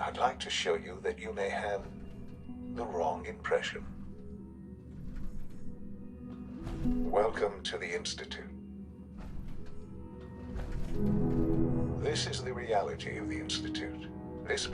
I'd like to show you that you may have the wrong impression. Welcome to the Institute. This is the reality of the Institute. This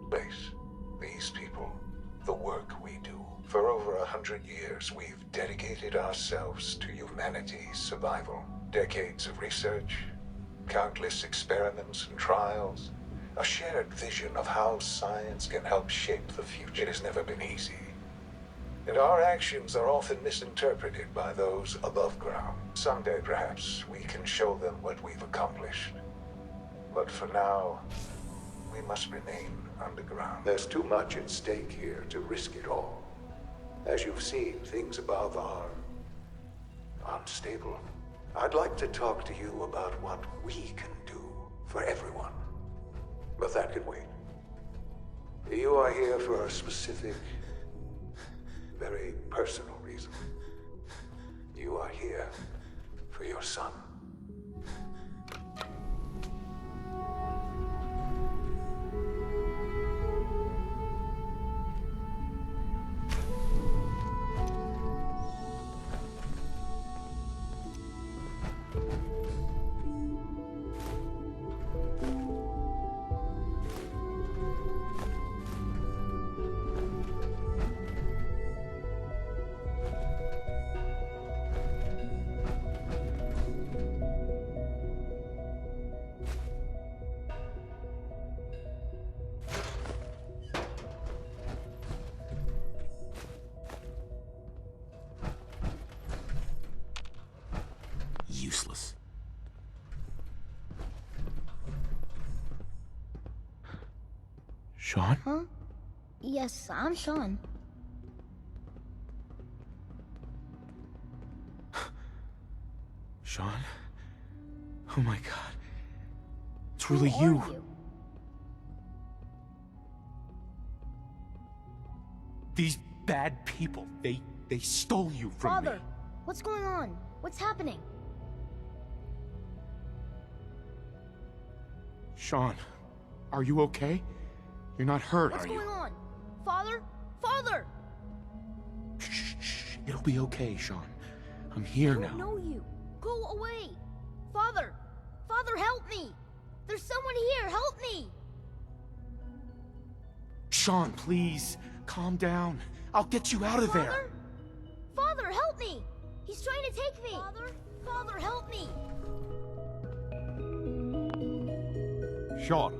place, these people, the work we do. For over 100 years, we've dedicated ourselves to humanity's survival. Decades of research, countless experiments and trials, a shared vision of how science can help shape the future. It has never been easy. And our actions are often misinterpreted by those above ground. Someday, perhaps, we can show them what we've accomplished. But for now, we must remain underground. There's too much at stake here to risk it all. As you've seen, things above are unstable. I'd like to talk to you about what we can do for everyone. But that can wait. You are here for a specific, very personal reason. You are here for your son. Useless. Sean? Huh? Yes, I'm Sean. Sean? Oh my god. It's really Who you. are you? These bad people, they stole you from Father, me. what's going on? What's happening? Sean, are you okay? You're not hurt, What's are you? going on? Father? Father! Shh. It'll be okay, Sean. I'm here I now. don't know you. Go away. Father! Father, help me! There's someone here, help me! Sean, please, calm down. I'll get you out of there. Father? Father, help me! He's trying to take me! Father? Father, help me! Sean.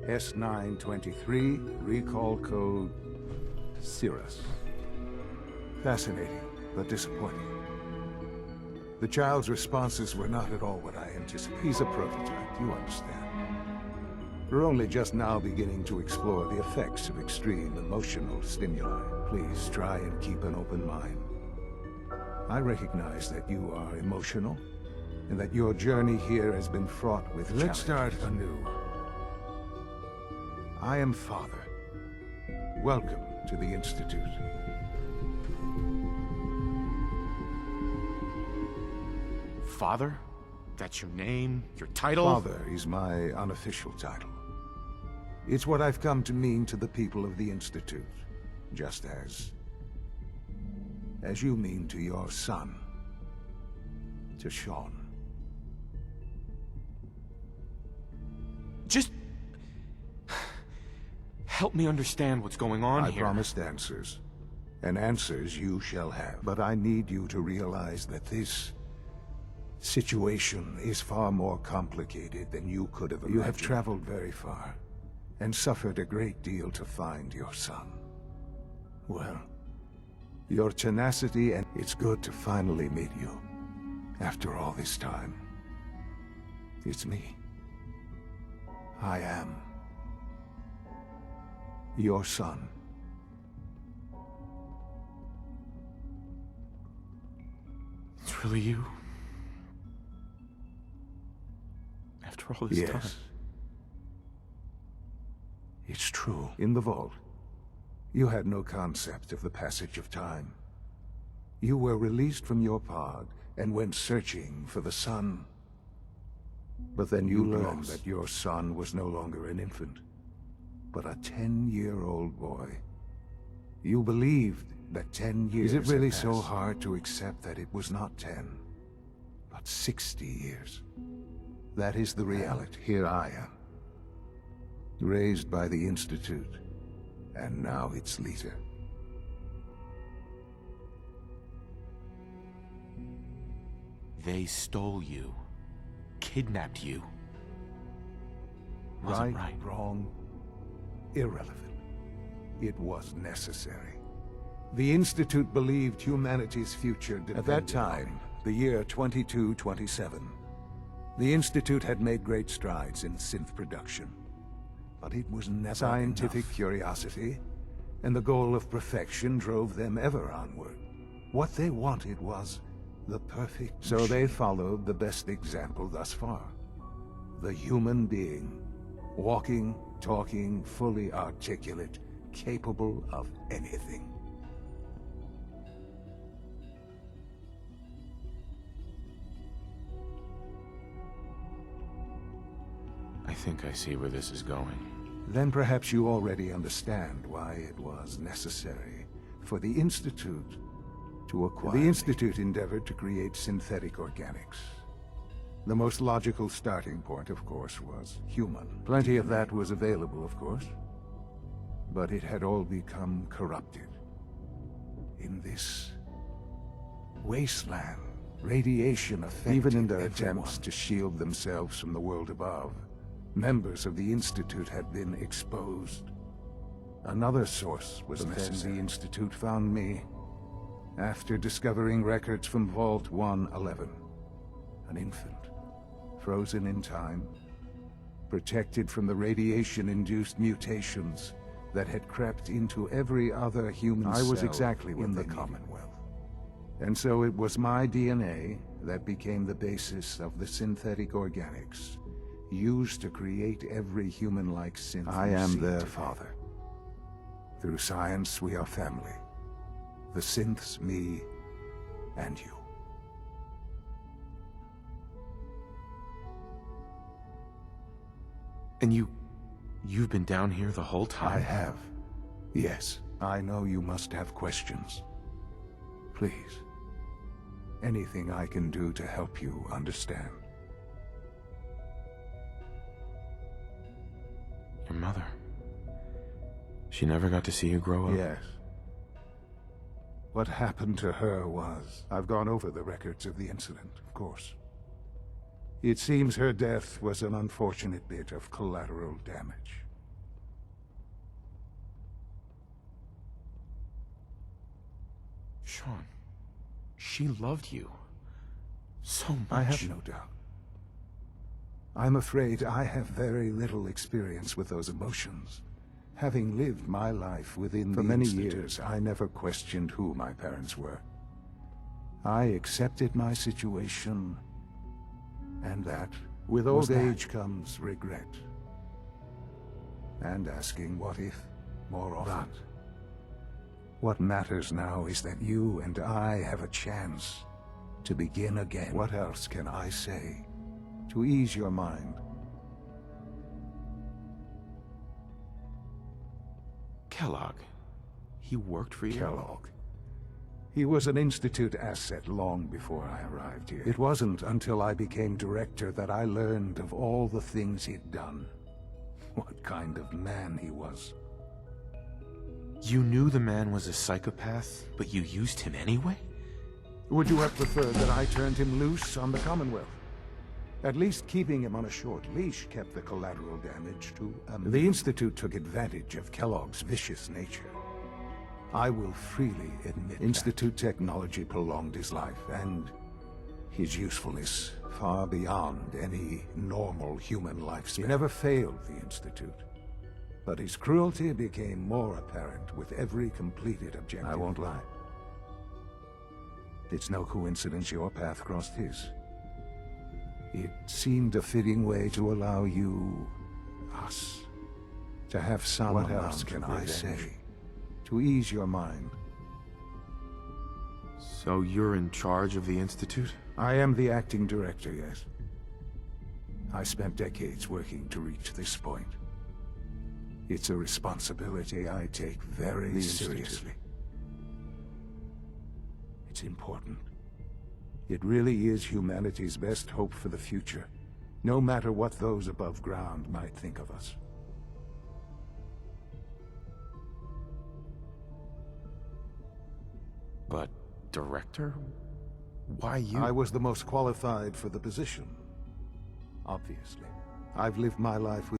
S923, recall code Cirrus. Fascinating, but disappointing. The child's responses were not at all what I anticipated. He's a prototype, you understand. We're only just now beginning to explore the effects of extreme emotional stimuli. Please try and keep an open mind. I recognize that you are emotional, and that your journey here has been fraught with challenge. Let's start anew. I am Father. Welcome to the Institute. Father? That's your name? Your title? Father is my unofficial title. It's what I've come to mean to the people of the Institute, just as you mean to your son, to Sean. Just... help me understand what's going on I here. promised answers, and answers you shall have. But I need you to realize that this situation is far more complicated than you could have imagined. You have traveled very far, and suffered a great deal to find your son. Well, your tenacity, and it's good to finally meet you. After all this time, it's me. I am your son. It's really you? After all this time? Yes. It's true. In the vault, you had no concept of the passage of time. You were released from your pod and went searching for the sun. But then you learned that your son was no longer an infant, but a 10-year-old boy. You believed that 10 years Is it really had so passed. Hard to accept that it was not 10, but 60 years? That is the reality. Here I am, raised by the Institute, and now its leader. They stole you. Kidnapped you. Right, wrong, irrelevant. It was necessary. The Institute believed humanity's future depended. At that time, the year 2227, the Institute had made great strides in synth production. But it was never scientific curiosity, and the goal of perfection drove them ever onward. What they wanted was the perfect machine. So they followed the best example thus far. The human being, walking, talking, fully articulate, capable of anything. I think I see where this is going. Then perhaps you already understand why it was necessary for the Institute to acquire. The Institute endeavored to create synthetic organics. The most logical starting point, of course, was human. Plenty of that was available, of course. But it had all become corrupted. In this wasteland, radiation affected even in their attempts to shield themselves from the world above. Members of the Institute had been exposed. Another source was necessary. The Institute found me after discovering records from Vault 111. An infant, frozen in time, protected from the radiation-induced mutations that had crept into every other human cell. I was exactly in the Commonwealth. And so it was my DNA that became the basis of the synthetic organics used to create every human-like synth. I am their father. Through science, we are family. The synths, me, and you. And you've been down here the whole time? I have. Yes, I know you must have questions. Please, anything I can do to help you understand. Your mother. She never got to see you grow up? Yes. What happened to her was... I've gone over the records of the incident, of course. It seems her death was an unfortunate bit of collateral damage. Sean, she loved you so much. I have no doubt. I'm afraid I have very little experience with those emotions. Having lived my life within the Institute. For many years, I never questioned who my parents were. I accepted my situation, and that, with old age comes regret. And asking what if more often. But what matters now is that you and I have a chance to begin again. What else can I say to ease your mind? Kellogg. He worked for you? Kellogg. He was an Institute asset long before I arrived here. It wasn't until I became director that I learned of all the things he'd done. what kind of man he was. You knew the man was a psychopath, but you used him anyway? Would you have preferred that I turned him loose on the Commonwealth? At least keeping him on a short leash kept the collateral damage to a minimum. The Institute took advantage of Kellogg's vicious nature. I will freely admit Institute technology prolonged his life, and his usefulness far beyond any normal human lifespan. He never failed the Institute, but his cruelty became more apparent with every completed objective. I won't lie. It's no coincidence your path crossed his. It seemed a fitting way to allow you, us, to have some What amount else can of I revenge, say? to ease your mind. So you're in charge of the Institute? I am the acting director, yes. I spent decades working to reach this point. It's a responsibility I take very seriously. It's important. It really is humanity's best hope for the future, no matter what those above ground might think of us. But, director? Why you? I was the most qualified for the position. Obviously. I've lived my life with